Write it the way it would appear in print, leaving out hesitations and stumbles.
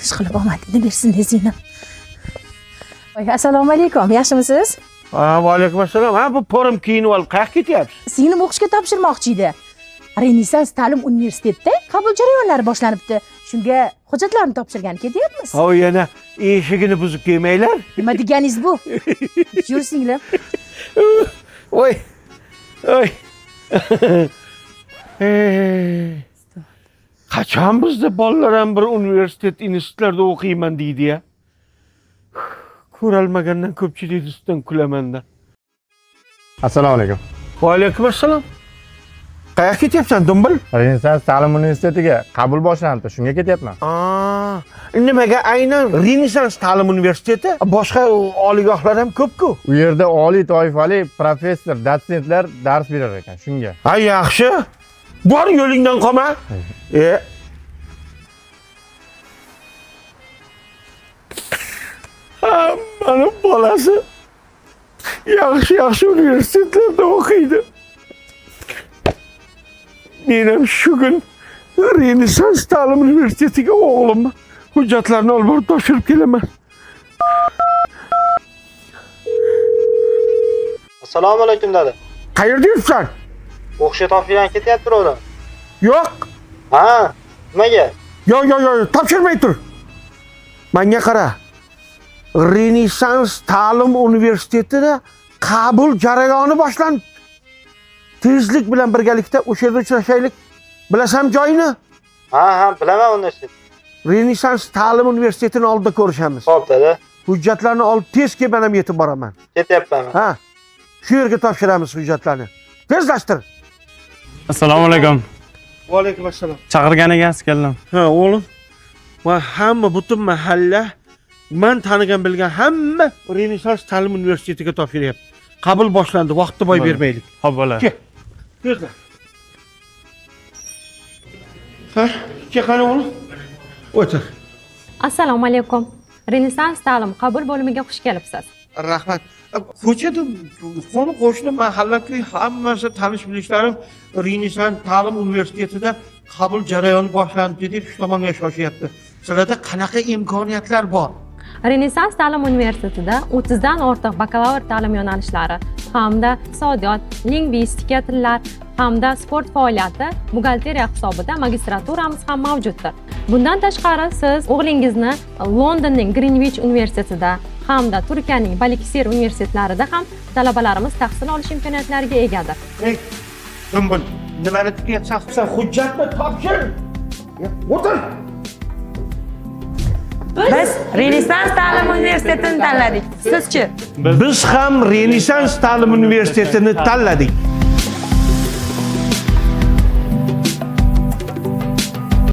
ish qilib omadini bersin Zina. Assalomu alaykum, yaxshimisiz? Va alaykum assalom. Ha, bu porim kiyinib olib qayerga ketyapsiz? Singlim o'qishga topshirmoqchi edi. Renessans ta'lim universitetida qabul jarayonlari boshlanibdi. Shunga hujjatlarni topshirgani ketyapmiz. Ha, yana eshigini buzib kelmanglar. Nima deganingiz bu? Yur singlim. Voy. Oy. Qachon bizda bolalar ham bir universitet institutlarda o'qiyman deydi-ya. Ko'ralmagandan ko'pchilik ustidan kulaman-da. Assalomu alaykum. Va alaykum assalom. Qayerga ketyapsan, Dumbil? Renessans ta'lim universitetiga qabul boshlandi, shunga ketyapman. Nimaga aynan Renessans ta'lim universiteti? Boshqa oliygohlar ham ko'p-ku. U yerda oliy toifali professor, dotsentlar dars berar ekan, shunga. Ha, yaxshi. Bor yo'lingdan qolma. Hammaning bolasi yaxshi universitetlarda o'qiydi. Men ham shu kun Renessans ta'lim universitetiga o'g'limni hujjatlarini olib borib topshirib kelaman. Assalomu alaykum dada. Qayerda yuribsan? O'qishga topshirgan ketyapti o'g'lim. Yo'q. Ha, nimaga? Yo'q, topshirmay tur. Menga qara. Renessans ta'lim universitetida qabul jarayoni boshlandi. Tezlik bilan birgalikda o'sha yerda uchrashaylik. Bilasan joyini? Ha, bilaman universitet. Renessans ta'lim universitetining oldida ko'rishamiz. Xo'p, dada. Hujjatlarni olib tez kelib men ham yetib boraman. Ketyapman. Ha. Shu yerga topshiramiz hujjatlarni. Tezlashtir. Assalomu alaykum. Va alaykum assalom. Chaqirganiga keldim. Ha, o'g'lim. Va hamma butun mahalla men tanigan bilgan hamma Renessans ta'lim universitetiga topshiryapti. Qabul boshlandi, vaqtni boy bermaylik. Xo'p, bo'ladi. Kel. Tezla. Ha, qani o'g'lim? O'tir. Assalomu alaykum. Renessans ta'lim qabul bo'limiga xush kelibsiz. Rahmat. Ko'chada qo'shni mahallaki hammasi tanish bilishlarim Renessans ta'lim universitetida qabul jarayoni boshlandi deb shu tomonga shoshyapti. Sizlarda qanaqa imkoniyatlar bor? Renessans ta'lim universitetida 30 dan ortiq bakalavr ta'lim yo'nalishlari hamda iqtisodiyot, lingvistika, tillar hamda sport faoliyati, buxgalteriya hisobida magistraturamiz ham mavjuddir. Bundan tashqari siz o'g'lingizni Londonning Greenwich universitetida hamda Turkiyaning Balıkesir universitetlarida ham talabalarimiz tahsil olish imkoniyatlariga egadir. Dumbil, nimani deyapsan? Hujjatni topshir. O'tir. Biz Renessans ta'lim universitetini tanladik. Sizchi? Biz ham Renessans ta'lim universitetini tanladik.